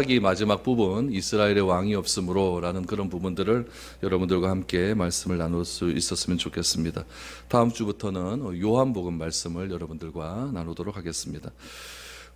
이 마지막 부분 이스라엘의 왕이 없으므로 라는 그런 부분들을 여러분들과 함께 말씀을 나눌 수 있었으면 좋겠습니다. 다음 주부터는 요한복음 말씀을 여러분들과 나누도록 하겠습니다.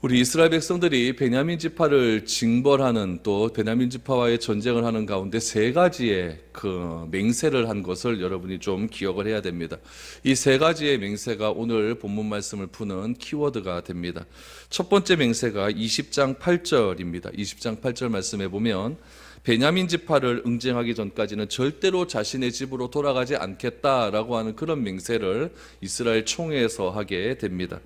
우리 이스라엘 백성들이 베냐민 지파를 징벌하는, 또 베냐민 지파와의 전쟁을 하는 가운데 세 가지의 그 맹세를 한 것을 여러분이 좀 기억을 해야 됩니다. 이 세 가지의 맹세가 오늘 본문 말씀을 푸는 키워드가 됩니다. 첫 번째 맹세가 20장 8절입니다. 20장 8절 말씀에 보면 베냐민 지파를 응징하기 전까지는 절대로 자신의 집으로 돌아가지 않겠다라고 하는 그런 맹세를 이스라엘 총회에서 하게 됩니다.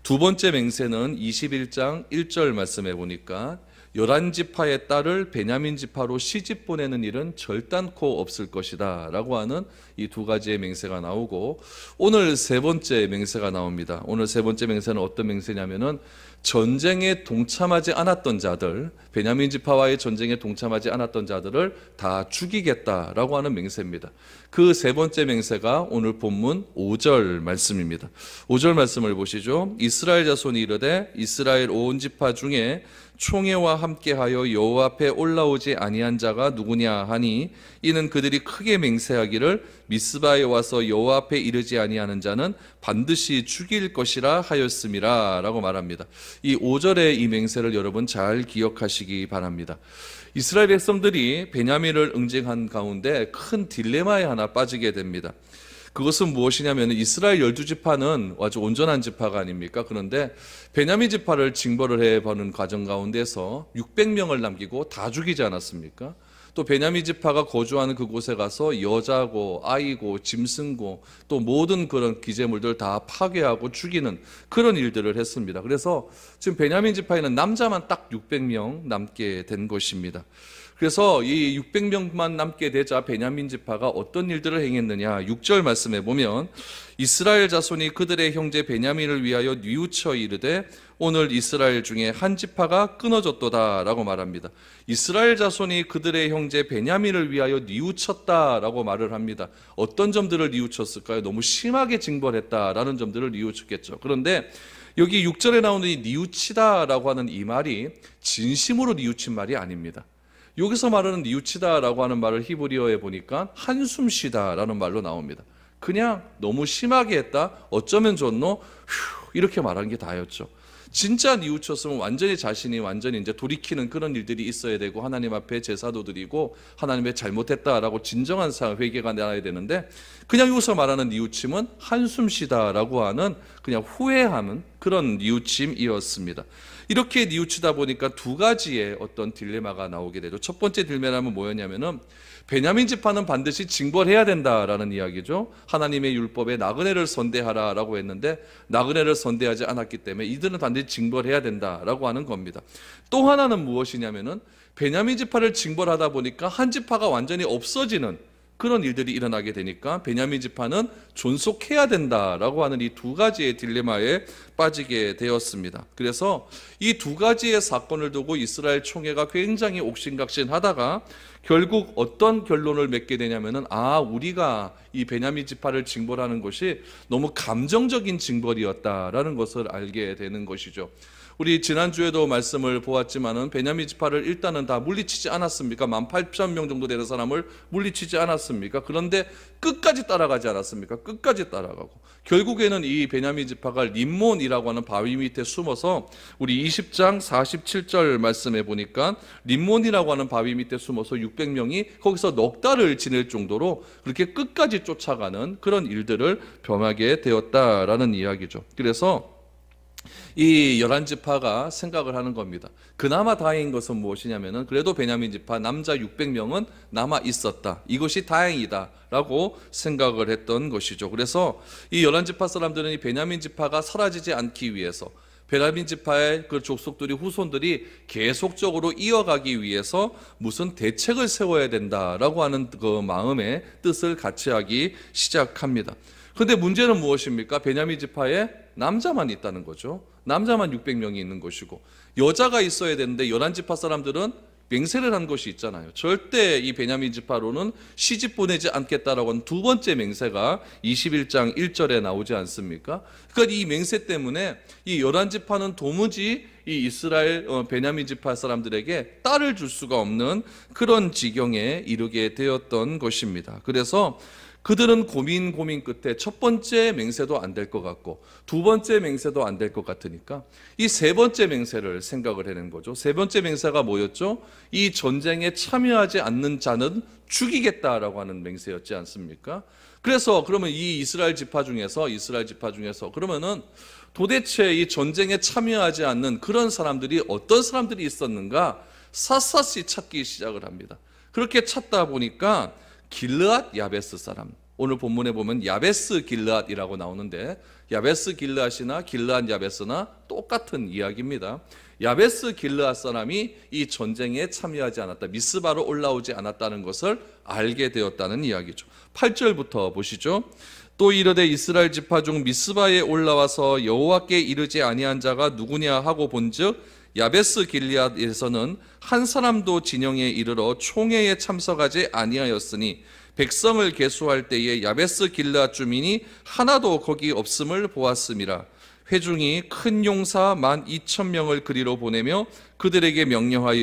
두 번째 맹세는 21장 1절 말씀에 보니까 11지파의 딸을 베냐민 지파로 시집 보내는 일은 절단코 없을 것이다 라고 하는 이 두 가지의 맹세가 나오고, 오늘 세 번째 맹세가 나옵니다. 오늘 세 번째 맹세는 어떤 맹세냐면은 전쟁에 동참하지 않았던 자들, 베냐민 지파와의 전쟁에 동참하지 않았던 자들을 다 죽이겠다라고 하는 맹세입니다. 그 세 번째 맹세가 오늘 본문 5절 말씀입니다. 5절 말씀을 보시죠. 이스라엘 자손이 이르되 이스라엘 온 지파 중에 총회와 함께하여 여호와 앞에 올라오지 아니한 자가 누구냐 하니 이는 그들이 크게 맹세하기를 미스바에 와서 여호와 앞에 이르지 아니하는 자는 반드시 죽일 것이라 하였음이라 라고 말합니다. 이 5절의 이 맹세를 여러분 잘 기억하시기 바랍니다. 이스라엘 백성들이 베냐민을 응징한 가운데 큰 딜레마에 하나 빠지게 됩니다. 그것은 무엇이냐면 이스라엘 12지파는 아주 온전한 지파가 아닙니까? 그런데 베냐민 지파를 징벌을 해보는 과정 가운데서 600명을 남기고 다 죽이지 않았습니까? 또 베냐민 지파가 거주하는 그곳에 가서 여자고 아이고 짐승고 또 모든 그런 기재물들 다 파괴하고 죽이는 그런 일들을 했습니다. 그래서 지금 베냐민 지파에는 남자만 딱 600명 남게 된 것입니다. 그래서 이 600명만 남게 되자 베냐민 지파가 어떤 일들을 행했느냐, 6절 말씀에 보면 이스라엘 자손이 그들의 형제 베냐민을 위하여 뉘우쳐 이르되 오늘 이스라엘 중에 한 지파가 끊어졌도다 라고 말합니다. 이스라엘 자손이 그들의 형제 베냐민을 위하여 뉘우쳤다라고 말을 합니다. 어떤 점들을 뉘우쳤을까요? 너무 심하게 징벌했다라는 점들을 뉘우쳤겠죠. 그런데 여기 6절에 나오는 이 뉘우치다라고 하는 이 말이 진심으로 뉘우친 말이 아닙니다. 여기서 말하는 뉘우치다라고 하는 말을 히브리어에 보니까 한숨 쉬다라는 말로 나옵니다. 그냥 너무 심하게 했다, 어쩌면 좋노, 휴, 이렇게 말한 게 다였죠. 진짜 뉘우쳤으면 완전히 자신이 완전히 이제 돌이키는 그런 일들이 있어야 되고 하나님 앞에 제사도 드리고 하나님의 잘못했다라고 진정한 회개가 나야 되는데, 그냥 여기서 말하는 뉘우침은 한숨 쉬다라고 하는 그냥 후회하는 그런 뉘우침이었습니다. 이렇게 뉘우치다 보니까 두 가지의 어떤 딜레마가 나오게 되죠. 첫 번째 딜레마는 뭐였냐면은 베냐민 지파는 반드시 징벌해야 된다라는 이야기죠. 하나님의 율법에 나그네를 선대하라라고 했는데 나그네를 선대하지 않았기 때문에 이들은 반드시 징벌해야 된다라고 하는 겁니다. 또 하나는 무엇이냐면은 베냐민 지파를 징벌하다 보니까 한 지파가 완전히 없어지는 그런 일들이 일어나게 되니까 베냐민 지파는 존속해야 된다라고 하는 이 두 가지의 딜레마에 빠지게 되었습니다. 그래서 이 두 가지의 사건을 두고 이스라엘 총회가 굉장히 옥신각신하다가 결국 어떤 결론을 맺게 되냐면은 우리가 이 베냐민 지파를 징벌하는 것이 너무 감정적인 징벌이었다라는 것을 알게 되는 것이죠. 우리 지난주에도 말씀을 보았지만은 베냐민 지파를 일단은 다 물리치지 않았습니까? 18,000명 정도 되는 사람을 물리치지 않았습니까? 그런데 끝까지 따라가지 않았습니까? 끝까지 따라가고 결국에는 이 베냐민 지파가 림몬이라고 하는 바위 밑에 숨어서, 우리 20장 47절 말씀에 보니까 림몬이라고 하는 바위 밑에 숨어서 600명이 거기서 넉 달을 지낼 정도로 그렇게 끝까지 쫓아가는 그런 일들을 범하게 되었다라는 이야기죠. 그래서 이 11지파가 생각을 하는 겁니다. 그나마 다행인 것은 무엇이냐면은 그래도 베냐민 지파 남자 600명은 남아 있었다, 이것이 다행이다 라고 생각을 했던 것이죠. 그래서 이 11지파 사람들은 이 베냐민 지파가 사라지지 않기 위해서, 베냐민 지파의 그 족속들이, 후손들이 계속적으로 이어가기 위해서 무슨 대책을 세워야 된다라고 하는 그 마음의 뜻을 같이 하기 시작합니다. 그런데 문제는 무엇입니까? 베냐민 지파에 남자만 있다는 거죠. 남자만 600명이 있는 것이고 여자가 있어야 되는데 11지파 사람들은 맹세를 한 것이 있잖아요. 절대 이 베냐민 지파로는 시집 보내지 않겠다라고 하는 두 번째 맹세가 21장 1절에 나오지 않습니까? 그러니까 이 맹세 때문에 이 11지파는 도무지 이 이스라엘 베냐민 지파 사람들에게 딸을 줄 수가 없는 그런 지경에 이르게 되었던 것입니다. 그래서 그들은 고민 끝에 첫 번째 맹세도 안 될 것 같고 두 번째 맹세도 안 될 것 같으니까 이 세 번째 맹세를 생각을 해낸 거죠. 세 번째 맹세가 뭐였죠? 이 전쟁에 참여하지 않는 자는 죽이겠다라고 하는 맹세였지 않습니까? 그래서 그러면 이 이스라엘 지파 중에서 그러면은 도대체 이 전쟁에 참여하지 않는 그런 사람들이 어떤 사람들이 있었는가 샅샅이 찾기 시작을 합니다. 그렇게 찾다 보니까 길르앗 야베스 사람, 오늘 본문에 보면 야베스 길르앗이라고 나오는데 야베스 길르앗이나 길르앗 야베스나 똑같은 이야기입니다. 야베스 길르앗 사람이 이 전쟁에 참여하지 않았다, 미스바로 올라오지 않았다는 것을 알게 되었다는 이야기죠. 8절부터 보시죠. 또 이르되 이스라엘 지파 중 미스바에 올라와서 여호와께 이르지 아니한 자가 누구냐 하고 본즉 야베스 길르앗에서는 한 사람도 진영에 이르러 총회에 참석하지 아니하였으니 백성을 계수할 때에 야베스 길르앗 주민이 하나도 거기 없음을 보았음이라. 회중이 큰 용사 12,000명을 그리로 보내며 그들에게 명령하여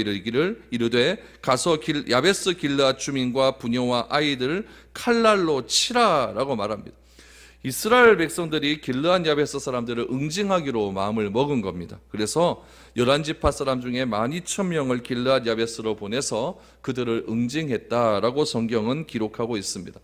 이르되 가서 야베스 길르앗 주민과 부녀와 아이들을 칼날로 치라라고 말합니다. 이스라엘 백성들이 길르앗 야베스 사람들을 응징하기로 마음을 먹은 겁니다. 그래서 11지파 사람 중에 12,000명을 길르앗 야베스로 보내서 그들을 응징했다라고 성경은 기록하고 있습니다.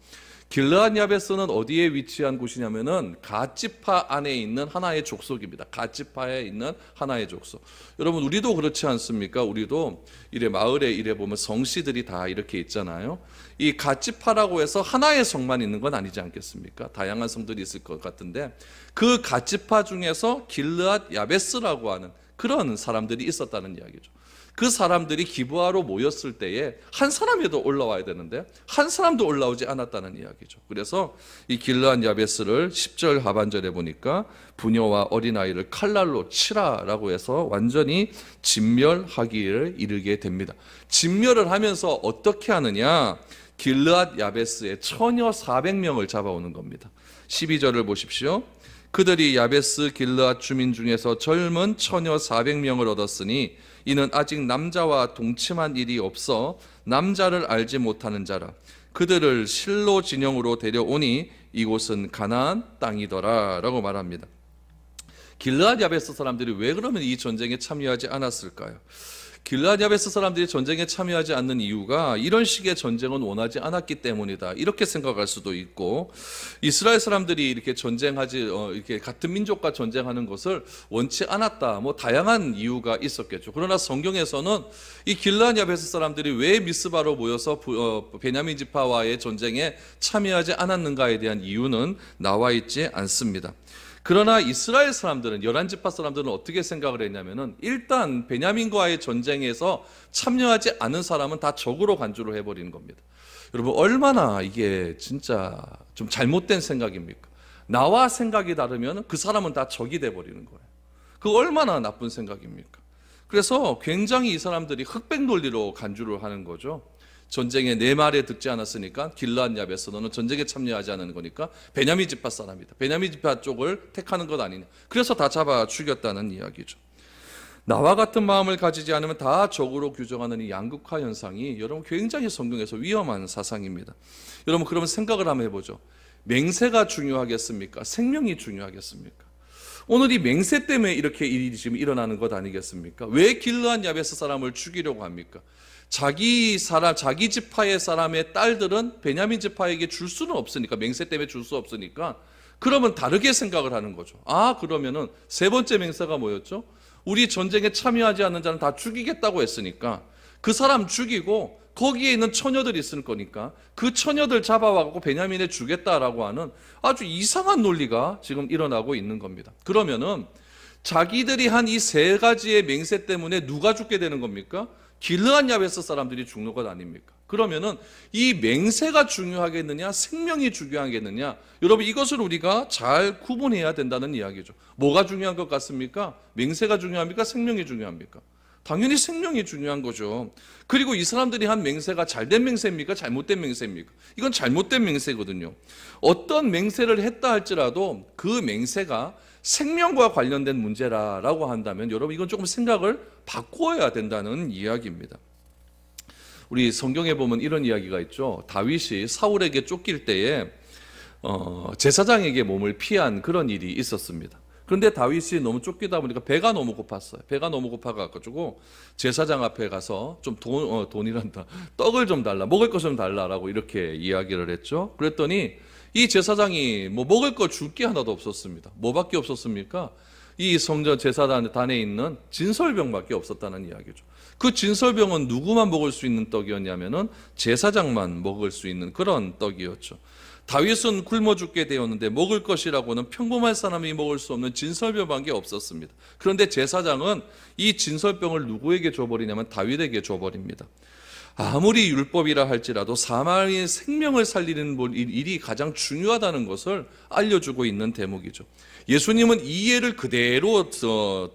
길르앗 야베스는 어디에 위치한 곳이냐면은 갓지파 안에 있는 하나의 족속입니다. 갓지파에 있는 하나의 족속. 여러분 우리도 그렇지 않습니까? 우리도 이래 마을에 이래 보면 성씨들이 다 이렇게 있잖아요. 이 갓지파라고 해서 하나의 성만 있는 건 아니지 않겠습니까? 다양한 성들이 있을 것 같은데 그 갓지파 중에서 길르앗 야베스라고 하는 그런 사람들이 있었다는 이야기죠. 그 사람들이 기브아로 모였을 때에 한 사람이라도 올라와야 되는데 한 사람도 올라오지 않았다는 이야기죠. 그래서 이 길르앗 야베스를 10절 하반절에 보니까 부녀와 어린아이를 칼날로 치라라고 해서 완전히 진멸하기를 이르게 됩니다. 진멸을 하면서 어떻게 하느냐? 길르앗 야베스의 처녀 400명을 잡아오는 겁니다. 12절을 보십시오. 그들이 야베스 길르앗 주민 중에서 젊은 처녀 400명을 얻었으니 이는 아직 남자와 동침한 일이 없어 남자를 알지 못하는 자라. 그들을 실로 진영으로 데려오니 이곳은 가나안 땅이더라 라고 말합니다. 길르앗 야베스 사람들이 왜 그러면 이 전쟁에 참여하지 않았을까요? 길르앗 야베스 사람들이 전쟁에 참여하지 않는 이유가 이런 식의 전쟁은 원하지 않았기 때문이다, 이렇게 생각할 수도 있고, 이스라엘 사람들이 이렇게 이렇게 같은 민족과 전쟁하는 것을 원치 않았다, 뭐 다양한 이유가 있었겠죠. 그러나 성경에서는 이 길르앗 야베스 사람들이 왜 미스바로 모여서 베냐민 지파와의 전쟁에 참여하지 않았는가에 대한 이유는 나와 있지 않습니다. 그러나 이스라엘 사람들은, 11지파 사람들은 어떻게 생각을 했냐면은 일단 베냐민과의 전쟁에서 참여하지 않은 사람은 다 적으로 간주를 해버리는 겁니다. 여러분 얼마나 이게 진짜 좀 잘못된 생각입니까? 나와 생각이 다르면 그 사람은 다 적이 돼버리는 거예요. 그거 얼마나 나쁜 생각입니까? 그래서 굉장히 이 사람들이 흑백 논리로 간주를 하는 거죠. 전쟁에 내 말에 듣지 않았으니까 길르앗 야베스 너는 전쟁에 참여하지 않는 거니까 베냐민 지파 사람이다, 베냐민 지파 쪽을 택하는 것 아니냐. 그래서 다 잡아 죽였다는 이야기죠. 나와 같은 마음을 가지지 않으면 다 적으로 규정하는 이 양극화 현상이 여러분 굉장히 성경에서 위험한 사상입니다. 여러분 그러면 생각을 한번 해보죠. 맹세가 중요하겠습니까? 생명이 중요하겠습니까? 오늘 이 맹세 때문에 이렇게 일이 지금 일어나는 것 아니겠습니까? 왜 길르앗 야베스 사람을 죽이려고 합니까? 자기 지파의 사람의 딸들은 베냐민 지파에게 줄 수는 없으니까, 맹세 때문에 줄 수 없으니까, 그러면 다르게 생각을 하는 거죠. 그러면은 세 번째 맹세가 뭐였죠? 우리 전쟁에 참여하지 않는 자는 다 죽이겠다고 했으니까 그 사람 죽이고 거기에 있는 처녀들이 있을 거니까 그 처녀들 잡아와갖고 베냐민에 주겠다라고 하는 아주 이상한 논리가 지금 일어나고 있는 겁니다. 그러면은 자기들이 한 이 세 가지의 맹세 때문에 누가 죽게 되는 겁니까? 길르앗 야베스 사람들이 죽는 것 아닙니까? 그러면은 이 맹세가 중요하겠느냐, 생명이 중요하겠느냐? 여러분 이것을 우리가 잘 구분해야 된다는 이야기죠. 뭐가 중요한 것 같습니까? 맹세가 중요합니까? 생명이 중요합니까? 당연히 생명이 중요한 거죠. 그리고 이 사람들이 한 맹세가 잘된 맹세입니까? 잘못된 맹세입니까? 이건 잘못된 맹세거든요. 어떤 맹세를 했다 할지라도 그 맹세가 생명과 관련된 문제라고 한다면 여러분 이건 조금 생각을 바꾸어야 된다는 이야기입니다. 우리 성경에 보면 이런 이야기가 있죠. 다윗이 사울에게 쫓길 때에 제사장에게 몸을 피한 그런 일이 있었습니다. 그런데 다윗이 너무 쫓기다 보니까 배가 너무 고팠어요. 배가 너무 고파가지고 제사장 앞에 가서 좀 돈이란다. 떡을 좀 달라. 먹을 것 좀 달라라고 이렇게 이야기를 했죠. 그랬더니 이 제사장이 뭐 먹을 거 줄 게 하나도 없었습니다. 뭐밖에 없었습니까? 이 성전 제사단에 있는 진설병밖에 없었다는 이야기죠. 그 진설병은 누구만 먹을 수 있는 떡이었냐면은 제사장만 먹을 수 있는 그런 떡이었죠. 다윗은 굶어 죽게 되었는데 먹을 것이라고는 평범한 사람이 먹을 수 없는 진설병밖에 없었습니다. 그런데 제사장은 이 진설병을 누구에게 줘버리냐면 다윗에게 줘버립니다. 아무리 율법이라 할지라도 사람의 생명을 살리는 일이 가장 중요하다는 것을 알려주고 있는 대목이죠. 예수님은 이 예를 그대로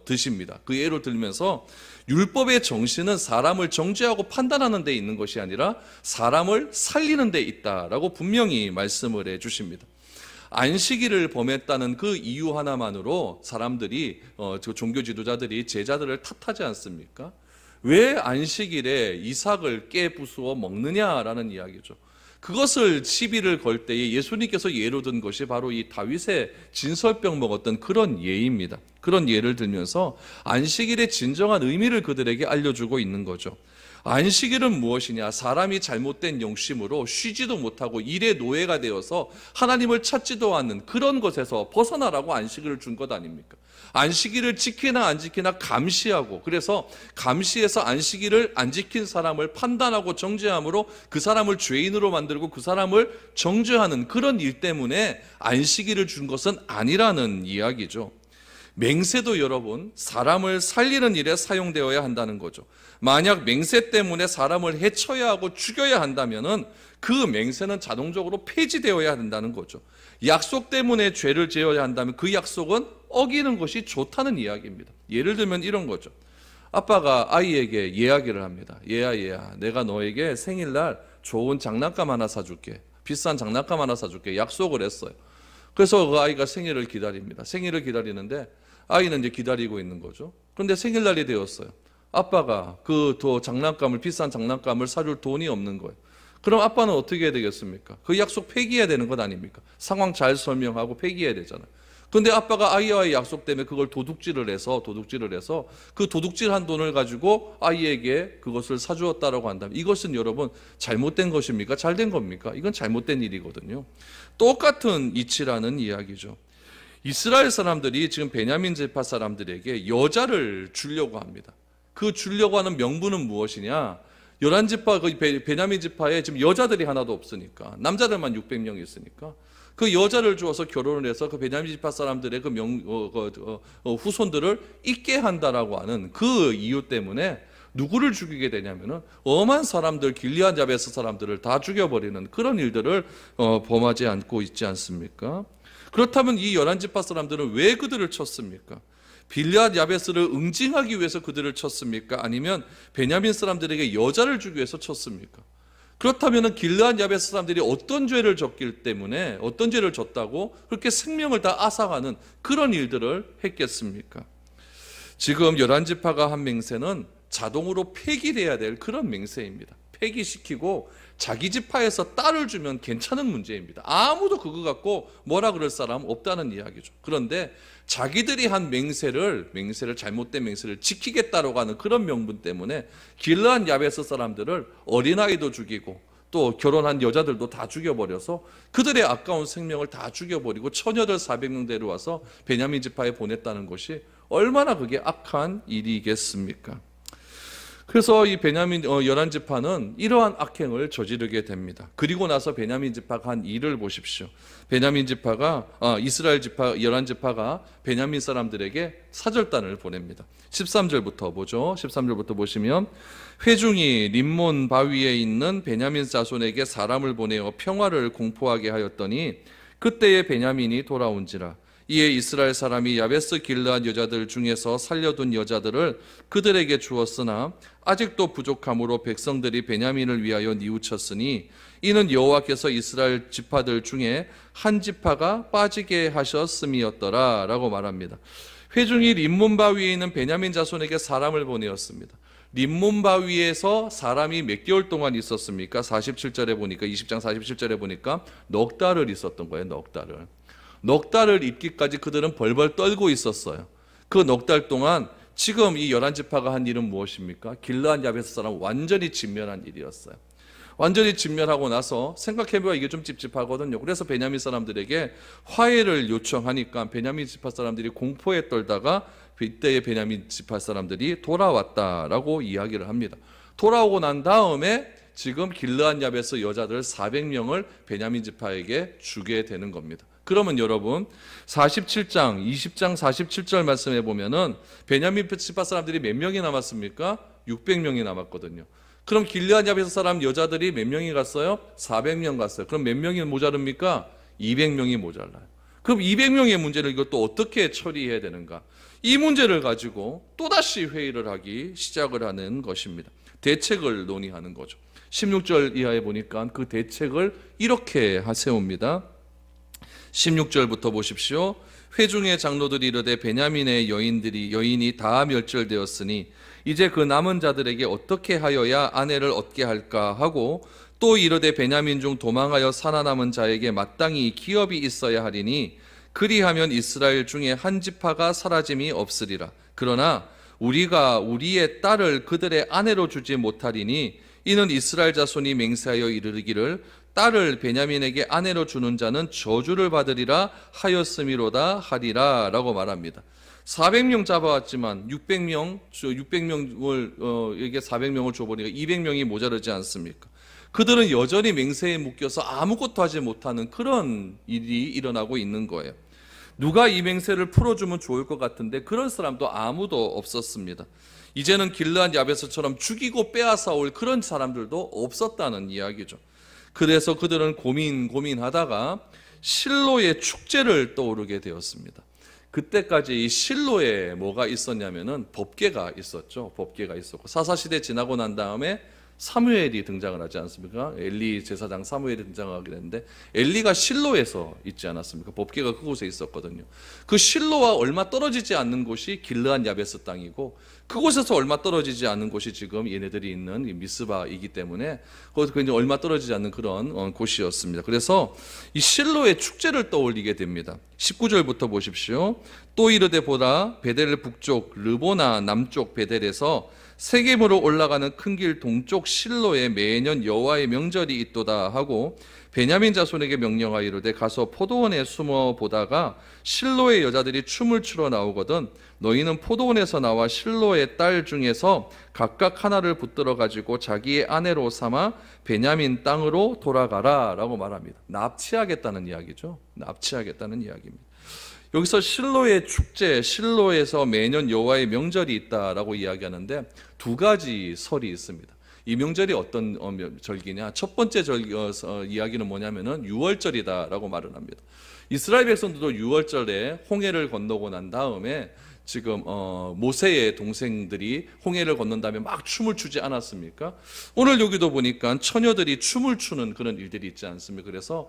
드십니다. 그 예를 들면서 율법의 정신은 사람을 정죄하고 판단하는 데 있는 것이 아니라 사람을 살리는 데 있다라고 분명히 말씀을 해주십니다. 안식일을 범했다는 그 이유 하나만으로 사람들이 종교 지도자들이 제자들을 탓하지 않습니까? 왜 안식일에 이삭을 깨 부수어 먹느냐라는 이야기죠. 그것을 시비를 걸 때에 예수님께서 예로 든 것이 바로 이 다윗의 진설병 먹었던 그런 예입니다. 그런 예를 들면서 안식일의 진정한 의미를 그들에게 알려주고 있는 거죠. 안식일은 무엇이냐? 사람이 잘못된 영심으로 쉬지도 못하고 일의 노예가 되어서 하나님을 찾지도 않는 그런 것에서 벗어나라고 안식일을 준 것 아닙니까? 안식일을 지키나 안 지키나 감시하고, 그래서 감시해서 안식일을 안 지킨 사람을 판단하고 정죄함으로 그 사람을 죄인으로 만들고 그 사람을 정죄하는 그런 일 때문에 안식일을 준 것은 아니라는 이야기죠. 맹세도 여러분 사람을 살리는 일에 사용되어야 한다는 거죠. 만약 맹세 때문에 사람을 해쳐야 하고 죽여야 한다면은 그 맹세는 자동적으로 폐지되어야 한다는 거죠. 약속 때문에 죄를 지어야 한다면 그 약속은 어기는 것이 좋다는 이야기입니다. 예를 들면 이런 거죠. 아빠가 아이에게 이야기를 합니다. 얘야 내가 너에게 생일날 좋은 장난감 하나 사줄게. 비싼 장난감 하나 사줄게. 약속을 했어요. 그래서 그 아이가 생일을 기다립니다. 생일을 기다리는데 아이는 이제 기다리고 있는 거죠. 그런데 생일날이 되었어요. 아빠가 그 장난감을, 비싼 장난감을 사줄 돈이 없는 거예요. 그럼 아빠는 어떻게 해야 되겠습니까? 그 약속 폐기해야 되는 것 아닙니까? 상황 잘 설명하고 폐기해야 되잖아요. 그런데 아빠가 아이와의 약속 때문에 그걸 도둑질을 해서 그 도둑질한 돈을 가지고 아이에게 그것을 사주었다라고 한다면 이것은 여러분 잘못된 것입니까? 잘된 겁니까? 이건 잘못된 일이거든요. 똑같은 이치라는 이야기죠. 이스라엘 사람들이 지금 베냐민 지파 사람들에게 여자를 주려고 합니다. 그 주려고 하는 명분은 무엇이냐? 11지파, 그 베냐민 지파에 지금 여자들이 하나도 없으니까, 남자들만 600명이 있으니까 그 여자를 주어서 결혼을 해서 그 베냐민 지파 사람들의 후손들을 잊게 한다라고 하는 그 이유 때문에 누구를 죽이게 되냐면은 엄한 사람들, 길리앗 야베스 사람들을 다 죽여버리는 그런 일들을 범하지 않고 있지 않습니까? 그렇다면 이 11지파 사람들은 왜 그들을 쳤습니까? 빌앗 야베스를 응징하기 위해서 그들을 쳤습니까? 아니면 베냐민 사람들에게 여자를 주기 위해서 쳤습니까? 그렇다면 길앗 야베스 사람들이 어떤 죄를 졌기 때문에, 어떤 죄를 졌다고 그렇게 생명을 다 앗아가는 그런 일들을 했겠습니까? 지금 11지파가 한 맹세는 자동으로 폐기돼야 될 그런 맹세입니다. 폐기시키고 자기 지파에서 딸을 주면 괜찮은 문제입니다. 아무도 그거 갖고 뭐라 그럴 사람 없다는 이야기죠. 그런데 자기들이 한 맹세를 잘못된 맹세를 지키겠다라고 하는 그런 명분 때문에 길르한 야베스 사람들을 어린아이도 죽이고 또 결혼한 여자들도 다 죽여버려서 그들의 아까운 생명을 다 죽여버리고 처녀들 400명 데려와서 베냐민 지파에 보냈다는 것이 얼마나 그게 악한 일이겠습니까? 그래서 이 베냐민 11지파는 이러한 악행을 저지르게 됩니다. 그리고 나서 베냐민 지파가 한 일을 보십시오. 이스라엘 지파 11지파가 베냐민 사람들에게 사절단을 보냅니다. 13절부터 보죠. 13절부터 보시면 회중이 림몬 바위에 있는 베냐민 자손에게 사람을 보내어 평화를 공포하게 하였더니 그때에 베냐민이 돌아온지라 이에 이스라엘 사람이 야베스 길르앗 여자들 중에서 살려둔 여자들을 그들에게 주었으나 아직도 부족함으로 백성들이 베냐민을 위하여 뉘우쳤으니 이는 여호와께서 이스라엘 지파들 중에 한 지파가 빠지게 하셨음이었더라 라고 말합니다. 회중이 림몬바 위에 있는 베냐민 자손에게 사람을 보내었습니다. 림몬바 위에서 사람이 몇 개월 동안 있었습니까? 47절에 보니까, 20장 47절에 보니까 넉 달을 있었던 거예요. 넉 달을 있기까지 그들은 벌벌 떨고 있었어요. 그 넉 달 동안 지금 이 11지파가 한 일은 무엇입니까? 길르앗 야베스 사람 완전히 진멸한 일이었어요. 완전히 진멸하고 나서 생각해보면 이게 좀 찝찝하거든요. 그래서 베냐민 사람들에게 화해를 요청하니까 베냐민 지파 사람들이 공포에 떨다가 이때의 베냐민 지파 사람들이 돌아왔다라고 이야기를 합니다. 돌아오고 난 다음에 지금 길르앗 야베스 여자들 400명을 베냐민 지파에게 주게 되는 겁니다. 그러면 여러분 47장 20장 47절 말씀해 보면은 베냐민 지파 사람들이 몇 명이 남았습니까? 600명이 남았거든요. 그럼 길르앗 야베스 사람 여자들이 몇 명이 갔어요? 400명 갔어요. 그럼 몇 명이 모자릅니까? 200명이 모자라요. 그럼 200명의 문제를 이것도 어떻게 처리해야 되는가? 이 문제를 가지고 또다시 회의를 하기 시작을 하는 것입니다. 대책을 논의하는 거죠. 16절 이하에 보니까 그 대책을 이렇게 세웁니다. 16절부터 보십시오. 회중의 장로들이 이르되 베냐민의 여인이 다 멸절되었으니 이제 그 남은 자들에게 어떻게 하여야 아내를 얻게 할까 하고 또 이르되 베냐민 중 도망하여 살아남은 자에게 마땅히 기업이 있어야 하리니 그리하면 이스라엘 중에 한 지파가 사라짐이 없으리라. 그러나 우리가 우리의 딸을 그들의 아내로 주지 못하리니 이는 이스라엘 자손이 맹세하여 이르기를 딸을 베냐민에게 아내로 주는 자는 저주를 받으리라 하였음이로다 하리라 라고 말합니다. 400명 잡아왔지만 600명을 에게 400명을 줘보니까 200명이 모자르지 않습니까? 그들은 여전히 맹세에 묶여서 아무것도 하지 못하는 그런 일이 일어나고 있는 거예요. 누가 이 맹세를 풀어주면 좋을 것 같은데 그런 사람도 아무도 없었습니다. 이제는 길르앗 야베스처럼 죽이고 빼앗아올 그런 사람들도 없었다는 이야기죠. 그래서 그들은 고민하다가 실로의 축제를 떠오르게 되었습니다. 그때까지 이 실로에 뭐가 있었냐면은 법궤가 있었죠. 법궤가 있었고 사사시대 지나고 난 다음에 사무엘이 등장을 하지 않습니까? 엘리 제사장 사무엘이 등장하게 되는데 엘리가 실로에서 있지 않았습니까? 법궤가 그곳에 있었거든요. 그 실로와 얼마 떨어지지 않는 곳이 길르앗 야베스 땅이고 그곳에서 얼마 떨어지지 않는 곳이 지금 얘네들이 있는 미스바이기 때문에 그것도 얼마 떨어지지 않는 그런 곳이었습니다. 그래서 이 실로의 축제를 떠올리게 됩니다. 19절부터 보십시오. 또 이르되 보라 베델 북쪽 르보나 남쪽 베델에서 세겜으로 올라가는 큰 길 동쪽 실로에 매년 여호와의 명절이 있도다 하고 베냐민 자손에게 명령하여 이르되 가서 포도원에 숨어 보다가 실로의 여자들이 춤을 추러 나오거든 너희는 포도원에서 나와 실로의 딸 중에서 각각 하나를 붙들어 가지고 자기의 아내로 삼아 베냐민 땅으로 돌아가라 라고 말합니다. 납치하겠다는 이야기죠. 납치하겠다는 이야기입니다. 여기서 실로의 축제, 실로에서 매년 여호와의 명절이 있다라고 이야기하는데 두 가지 설이 있습니다. 이 명절이 어떤 절기냐? 첫 번째 이야기는 뭐냐면은 유월절이다라고 말을 합니다. 이스라엘 백성들도 유월절에 홍해를 건너고 난 다음에 지금 모세의 동생들이 홍해를 건넌 다음에 막 춤을 추지 않았습니까? 오늘 여기도 보니까 처녀들이 춤을 추는 그런 일들이 있지 않습니까? 그래서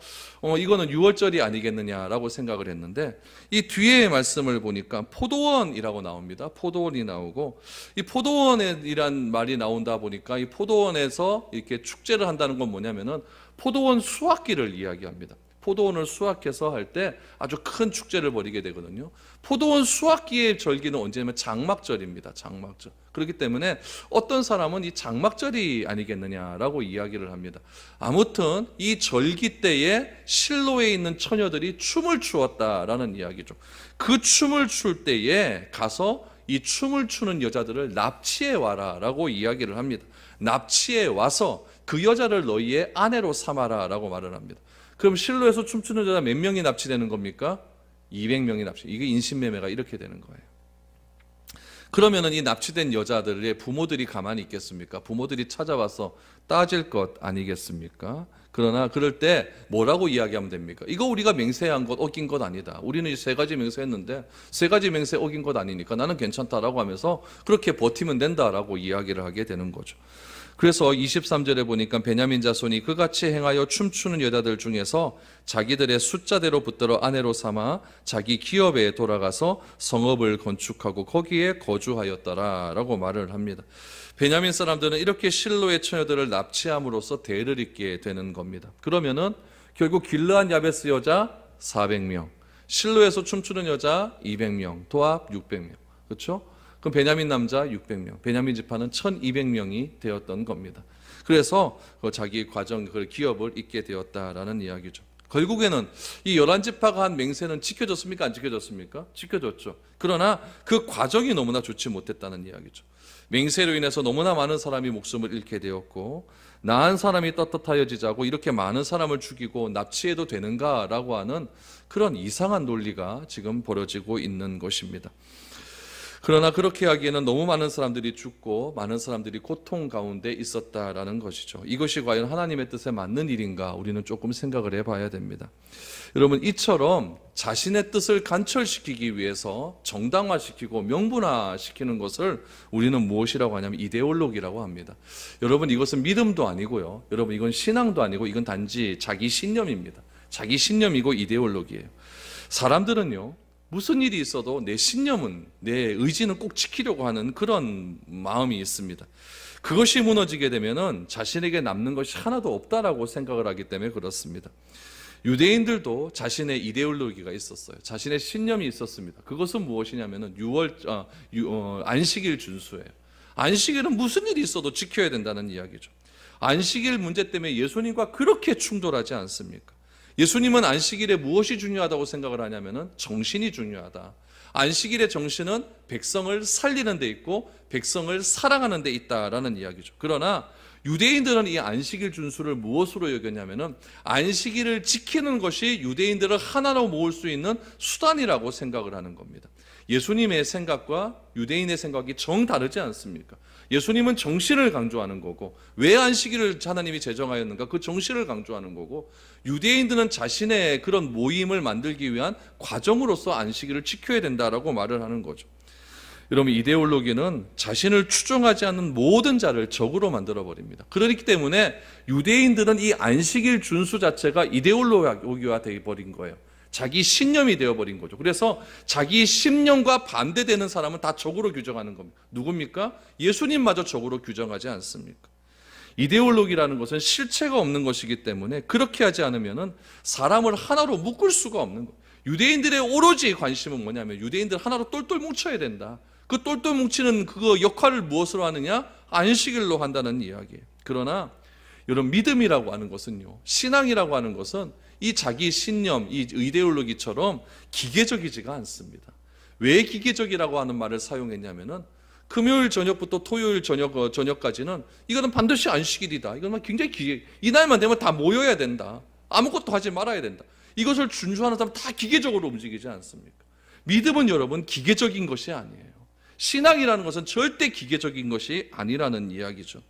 이거는 유월절이 아니겠느냐라고 생각을 했는데 이 뒤에 말씀을 보니까 포도원이라고 나옵니다. 포도원이 나오고 이 포도원이란 말이 나온다 보니까 이 포도원에서 이렇게 축제를 한다는 건 뭐냐면은 포도원 수확기를 이야기합니다. 포도원을 수확해서 할 때 아주 큰 축제를 벌이게 되거든요. 포도원 수확기의 절기는 언제냐면 장막절입니다. 장막절. 그렇기 때문에 어떤 사람은 이 장막절이 아니겠느냐라고 이야기를 합니다. 아무튼 이 절기 때에 실로에 있는 처녀들이 춤을 추었다라는 이야기죠. 그 춤을 출 때에 가서 이 춤을 추는 여자들을 납치해 와라라고 이야기를 합니다. 납치해 와서 그 여자를 너희의 아내로 삼아라라고 말을 합니다. 그럼 실로에서 춤추는 여자 몇 명이 납치되는 겁니까? 200명이 납치. 이게 인신매매가 이렇게 되는 거예요. 그러면은 이 납치된 여자들의 부모들이 가만히 있겠습니까? 부모들이 찾아와서 따질 것 아니겠습니까? 그러나 그럴 때 뭐라고 이야기하면 됩니까? 이거 우리가 맹세한 것 어긴 것 아니다. 우리는 세 가지 맹세했는데 세 가지 맹세 어긴 것 아니니까 나는 괜찮다라고 하면서 그렇게 버티면 된다라고 이야기를 하게 되는 거죠. 그래서 23절에 보니까 베냐민 자손이 그같이 행하여 춤추는 여자들 중에서 자기들의 숫자대로 붙들어 아내로 삼아 자기 기업에 돌아가서 성읍을 건축하고 거기에 거주하였더라라고 말을 합니다. 베냐민 사람들은 이렇게 실로의 처녀들을 납치함으로써 대를 잇게 되는 겁니다. 그러면은 결국 길르한 야베스 여자 400명, 실로에서 춤추는 여자 200명, 도합 600명. 그렇죠? 그럼 베냐민 남자 600명, 베냐민 지파는 1200명이 되었던 겁니다. 그래서 자기 과정, 그 기업을 잇게 되었다라는 이야기죠. 결국에는 이 11지파가 한 맹세는 지켜졌습니까? 안 지켜졌습니까? 지켜졌죠. 그러나 그 과정이 너무나 좋지 못했다는 이야기죠. 맹세로 인해서 너무나 많은 사람이 목숨을 잃게 되었고, 나한 사람이 떳떳하여지자고 이렇게 많은 사람을 죽이고 납치해도 되는가라고 하는 그런 이상한 논리가 지금 벌어지고 있는 것입니다. 그러나 그렇게 하기에는 너무 많은 사람들이 죽고 많은 사람들이 고통 가운데 있었다라는 것이죠. 이것이 과연 하나님의 뜻에 맞는 일인가 우리는 조금 생각을 해봐야 됩니다. 여러분, 이처럼 자신의 뜻을 관철시키기 위해서 정당화시키고 명분화시키는 것을 우리는 무엇이라고 하냐면 이데올로기라고 합니다. 여러분, 이것은 믿음도 아니고요. 여러분, 이건 신앙도 아니고 이건 단지 자기 신념입니다. 자기 신념이고 이데올로기예요. 사람들은요, 무슨 일이 있어도 내 신념은, 내 의지는 꼭 지키려고 하는 그런 마음이 있습니다. 그것이 무너지게 되면은 자신에게 남는 것이 하나도 없다라고 생각을 하기 때문에 그렇습니다. 유대인들도 자신의 이데올로기가 있었어요. 자신의 신념이 있었습니다. 그것은 무엇이냐면은 안식일 준수예요. 안식일은 무슨 일이 있어도 지켜야 된다는 이야기죠. 안식일 문제 때문에 예수님과 그렇게 충돌하지 않습니까? 예수님은 안식일에 무엇이 중요하다고 생각을 하냐면은 정신이 중요하다. 안식일의 정신은 백성을 살리는 데 있고 백성을 사랑하는 데 있다라는 이야기죠. 그러나 유대인들은 이 안식일 준수를 무엇으로 여겼냐면은 안식일을 지키는 것이 유대인들을 하나로 모을 수 있는 수단이라고 생각을 하는 겁니다. 예수님의 생각과 유대인의 생각이 정다르지 않습니까? 예수님은 정신을 강조하는 거고, 왜 안식일을 하나님이 제정하였는가? 그 정신을 강조하는 거고, 유대인들은 자신의 그런 모임을 만들기 위한 과정으로서 안식일을 지켜야 된다라고 말을 하는 거죠. 여러분, 이데올로기는 자신을 추종하지 않는 모든 자를 적으로 만들어버립니다. 그렇기 때문에 유대인들은 이 안식일 준수 자체가 이데올로기화 되어버린 거예요. 자기 신념이 되어버린 거죠. 그래서 자기 신념과 반대되는 사람은 다 적으로 규정하는 겁니다. 누굽니까? 예수님마저 적으로 규정하지 않습니까? 이데올로기라는 것은 실체가 없는 것이기 때문에 그렇게 하지 않으면 사람을 하나로 묶을 수가 없는 거예요. 유대인들의 오로지 관심은 뭐냐면 유대인들 하나로 똘똘 뭉쳐야 된다. 그 똘똘 뭉치는 그 역할을 무엇으로 하느냐? 안식일로 한다는 이야기예요. 그러나 여러분, 믿음이라고 하는 것은요, 신앙이라고 하는 것은 이 자기 신념, 이 이데올로기처럼 기계적이지가 않습니다. 왜 기계적이라고 하는 말을 사용했냐면은 금요일 저녁부터 토요일 저녁까지는 이거는 반드시 안식일이다. 이건 굉장히 이 날만 되면 다 모여야 된다. 아무것도 하지 말아야 된다. 이것을 준수하는 사람은 다 기계적으로 움직이지 않습니까? 믿음은 여러분 기계적인 것이 아니에요. 신앙이라는 것은 절대 기계적인 것이 아니라는 이야기죠.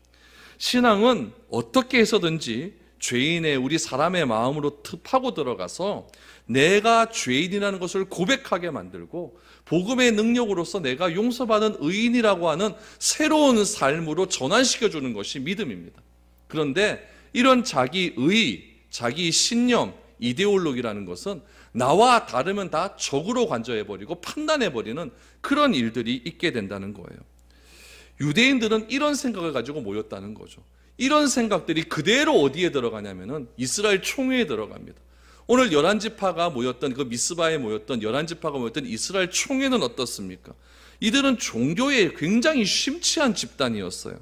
신앙은 어떻게 해서든지 죄인의 우리 사람의 마음으로 파고 들어가서 내가 죄인이라는 것을 고백하게 만들고 복음의 능력으로서 내가 용서받은 의인이라고 하는 새로운 삶으로 전환시켜주는 것이 믿음입니다. 그런데 이런 자기 의, 자기 신념, 이데올로기라는 것은 나와 다르면 다 적으로 간주해버리고 판단해버리는 그런 일들이 있게 된다는 거예요. 유대인들은 이런 생각을 가지고 모였다는 거죠. 이런 생각들이 그대로 어디에 들어가냐면은 이스라엘 총회에 들어갑니다. 오늘 11지파가 모였던 그 미스바에 모였던 11지파가 모였던 이스라엘 총회는 어떻습니까? 이들은 종교에 굉장히 심취한 집단이었어요.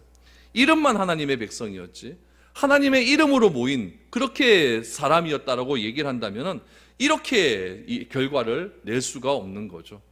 이름만 하나님의 백성이었지 하나님의 이름으로 모인 그렇게 사람이었다라고 얘기를 한다면은 이렇게 이 결과를 낼 수가 없는 거죠.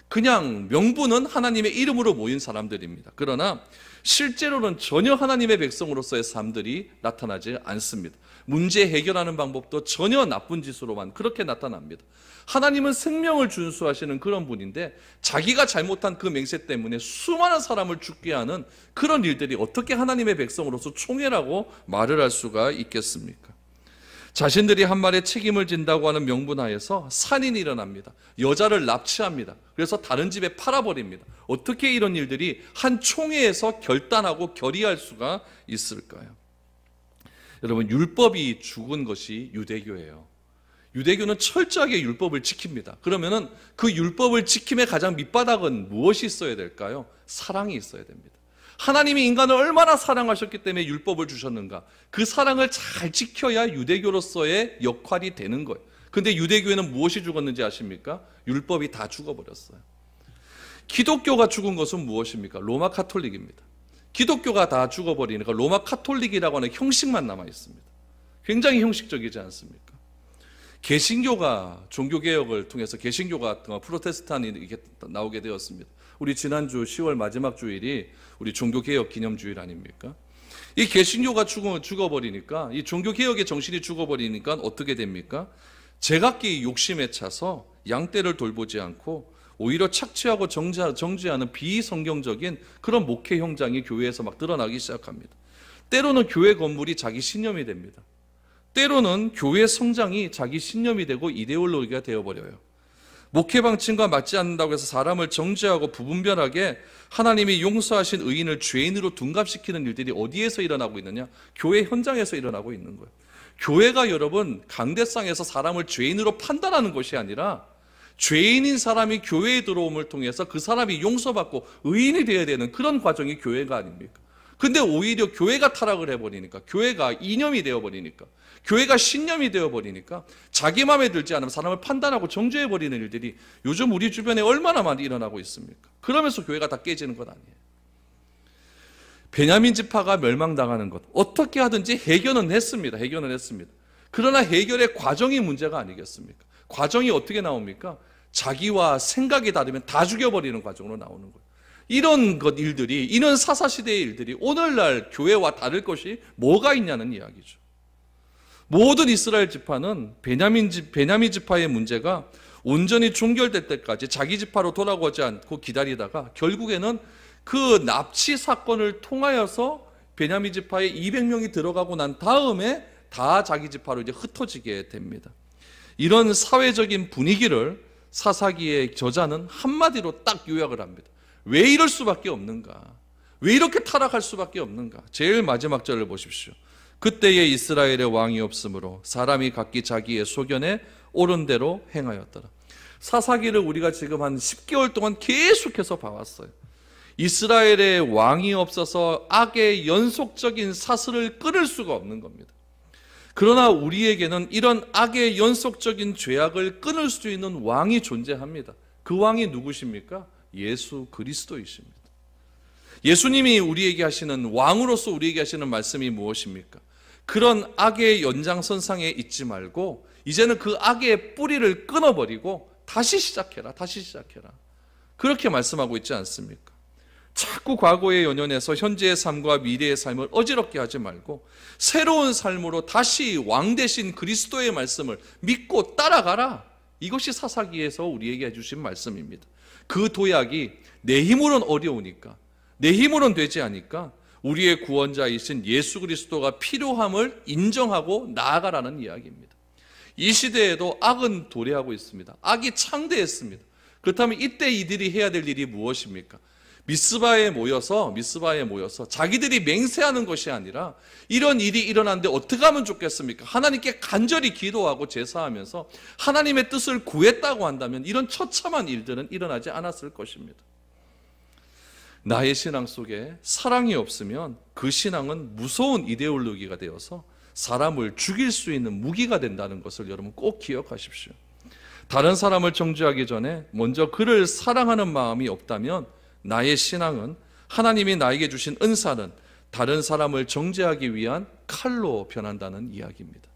그냥 명분은 하나님의 이름으로 모인 사람들입니다. 그러나 실제로는 전혀 하나님의 백성으로서의 삶들이 나타나지 않습니다. 문제 해결하는 방법도 전혀 나쁜 짓으로만 그렇게 나타납니다. 하나님은 생명을 준수하시는 그런 분인데 자기가 잘못한 그 맹세 때문에 수많은 사람을 죽게 하는 그런 일들이 어떻게 하나님의 백성으로서 총애라고 말을 할 수가 있겠습니까? 자신들이 한 말에 책임을 진다고 하는 명분하에서 살인이 일어납니다. 여자를 납치합니다. 그래서 다른 집에 팔아버립니다. 어떻게 이런 일들이 한 총회에서 결단하고 결의할 수가 있을까요? 여러분, 율법이 죽은 것이 유대교예요. 유대교는 철저하게 율법을 지킵니다. 그러면은 그 율법을 지킴의 가장 밑바닥은 무엇이 있어야 될까요? 사랑이 있어야 됩니다. 하나님이 인간을 얼마나 사랑하셨기 때문에 율법을 주셨는가? 그 사랑을 잘 지켜야 유대교로서의 역할이 되는 거예요. 근데 유대교에는 무엇이 죽었는지 아십니까? 율법이 다 죽어버렸어요. 기독교가 죽은 것은 무엇입니까? 로마 카톨릭입니다. 기독교가 다 죽어버리니까 로마 카톨릭이라고 하는 형식만 남아 있습니다. 굉장히 형식적이지 않습니까? 개신교가 종교개혁을 통해서 개신교가 프로테스탄이 이렇게 나오게 되었습니다. 우리 지난주 10월 마지막 주일이 우리 종교개혁 기념주일 아닙니까? 이 개신교가 죽어버리니까, 이 종교개혁의 정신이 죽어버리니까 어떻게 됩니까? 제각기 욕심에 차서 양떼를 돌보지 않고 오히려 착취하고 정죄하는 비성경적인 그런 목회 형장이 교회에서 막 드러나기 시작합니다. 때로는 교회 건물이 자기 신념이 됩니다. 때로는 교회 성장이 자기 신념이 되고 이데올로기가 되어버려요. 목회 방침과 맞지 않는다고 해서 사람을 정죄하고 부분별하게 하나님이 용서하신 의인을 죄인으로 둔갑시키는 일들이 어디에서 일어나고 있느냐? 교회 현장에서 일어나고 있는 거예요. 교회가 여러분 강대상에서 사람을 죄인으로 판단하는 것이 아니라 죄인인 사람이 교회에 들어옴을 통해서 그 사람이 용서받고 의인이 되어야 되는 그런 과정이 교회가 아닙니까? 근데 오히려 교회가 타락을 해버리니까, 교회가 이념이 되어버리니까, 교회가 신념이 되어버리니까 자기 마음에 들지 않으면 사람을 판단하고 정죄해버리는 일들이 요즘 우리 주변에 얼마나 많이 일어나고 있습니까? 그러면서 교회가 다 깨지는 것 아니에요. 베냐민 지파가 멸망당하는 것, 어떻게 하든지 해결은 했습니다. 해결은 했습니다. 그러나 해결의 과정이 문제가 아니겠습니까? 과정이 어떻게 나옵니까? 자기와 생각이 다르면 다 죽여버리는 과정으로 나오는 거예요. 이런 일들이, 이런 사사시대의 일들이 오늘날 교회와 다를 것이 뭐가 있냐는 이야기죠. 모든 이스라엘 지파는 베냐민 지파의 문제가 온전히 종결될 때까지 자기 지파로 돌아오지 않고 기다리다가 결국에는 그 납치 사건을 통하여서 베냐민 지파에 200명이 들어가고 난 다음에 다 자기 지파로 이제 흩어지게 됩니다. 이런 사회적인 분위기를 사사기의 저자는 한마디로 딱 요약을 합니다. 왜 이럴 수밖에 없는가? 왜 이렇게 타락할 수밖에 없는가? 제일 마지막 절을 보십시오. 그때에 이스라엘의 왕이 없으므로 사람이 각기 자기의 소견에 옳은 대로 행하였더라. 사사기를 우리가 지금 한 10개월 동안 계속해서 봐왔어요. 이스라엘의 왕이 없어서 악의 연속적인 사슬을 끊을 수가 없는 겁니다. 그러나 우리에게는 이런 악의 연속적인 죄악을 끊을 수 있는 왕이 존재합니다. 그 왕이 누구십니까? 예수 그리스도이십니다. 예수님이 우리에게 하시는, 왕으로서 우리에게 하시는 말씀이 무엇입니까? 그런 악의 연장선상에 있지 말고 이제는 그 악의 뿌리를 끊어버리고 다시 시작해라, 다시 시작해라. 그렇게 말씀하고 있지 않습니까? 자꾸 과거에 연연해서 현재의 삶과 미래의 삶을 어지럽게 하지 말고 새로운 삶으로 다시 왕 대신 그리스도의 말씀을 믿고 따라가라. 이것이 사사기에서 우리에게 해주신 말씀입니다. 그 도약이 내 힘으로는 어려우니까, 내 힘으로는 되지 않으니까 우리의 구원자이신 예수 그리스도가 필요함을 인정하고 나아가라는 이야기입니다. 이 시대에도 악은 도래하고 있습니다. 악이 창대했습니다. 그렇다면 이때 이들이 해야 될 일이 무엇입니까? 미스바에 모여서 자기들이 맹세하는 것이 아니라 이런 일이 일어났는데 어떻게 하면 좋겠습니까? 하나님께 간절히 기도하고 제사하면서 하나님의 뜻을 구했다고 한다면 이런 처참한 일들은 일어나지 않았을 것입니다. 나의 신앙 속에 사랑이 없으면 그 신앙은 무서운 이데올로기가 되어서 사람을 죽일 수 있는 무기가 된다는 것을 여러분 꼭 기억하십시오. 다른 사람을 정죄하기 전에 먼저 그를 사랑하는 마음이 없다면 나의 신앙은, 하나님이 나에게 주신 은사는 다른 사람을 정죄하기 위한 칼로 변한다는 이야기입니다.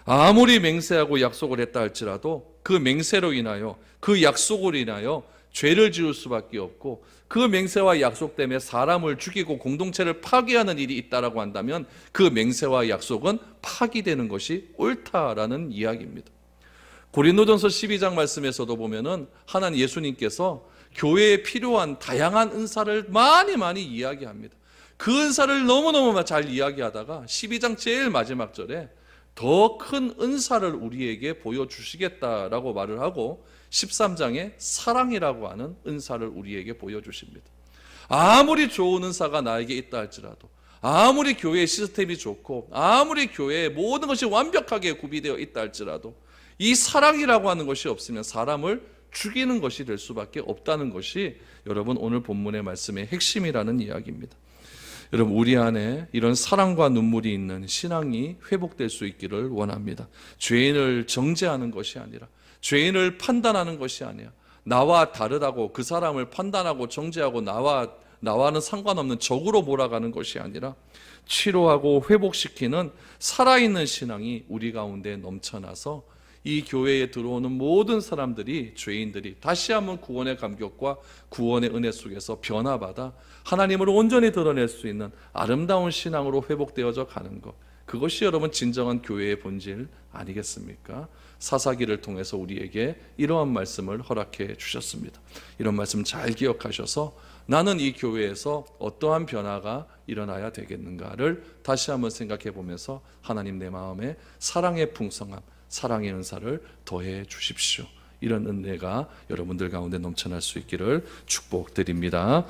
아무리 맹세하고 약속을 했다 할지라도 그 맹세로 인하여, 그 약속으로 인하여 죄를 지을 수밖에 없고, 그 맹세와 약속 때문에 사람을 죽이고 공동체를 파괴하는 일이 있다라고 한다면 그 맹세와 약속은 파기되는 것이 옳다라는 이야기입니다. 고린도전서 12장 말씀에서도 보면은 하나님 예수님께서 교회에 필요한 다양한 은사를 많이 이야기합니다. 그 은사를 너무너무 잘 이야기하다가 12장 제일 마지막 절에 더 큰 은사를 우리에게 보여주시겠다라고 말을 하고 13장에 사랑이라고 하는 은사를 우리에게 보여주십니다. 아무리 좋은 은사가 나에게 있다 할지라도, 아무리 교회의 시스템이 좋고, 아무리 교회의 모든 것이 완벽하게 구비되어 있다 할지라도 이 사랑이라고 하는 것이 없으면 사람을 죽이는 것이 될 수밖에 없다는 것이 여러분 오늘 본문의 말씀의 핵심이라는 이야기입니다. 여러분, 우리 안에 이런 사랑과 눈물이 있는 신앙이 회복될 수 있기를 원합니다. 죄인을 정죄하는 것이 아니라, 죄인을 판단하는 것이 아니라, 나와 다르다고 그 사람을 판단하고 정죄하고 나와는 상관없는 적으로 몰아가는 것이 아니라 치료하고 회복시키는 살아있는 신앙이 우리 가운데 넘쳐나서 이 교회에 들어오는 모든 사람들이, 죄인들이 다시 한번 구원의 감격과 구원의 은혜 속에서 변화받아 하나님을 온전히 드러낼 수 있는 아름다운 신앙으로 회복되어져 가는 것, 그것이 여러분 진정한 교회의 본질 아니겠습니까? 사사기를 통해서 우리에게 이러한 말씀을 허락해 주셨습니다. 이런 말씀 잘 기억하셔서 나는 이 교회에서 어떠한 변화가 일어나야 되겠는가를 다시 한번 생각해 보면서 하나님, 내 마음에 사랑의 풍성함, 사랑의 은사를 더해 주십시오. 이런 은혜가 여러분들 가운데 넘쳐날 수 있기를 축복드립니다.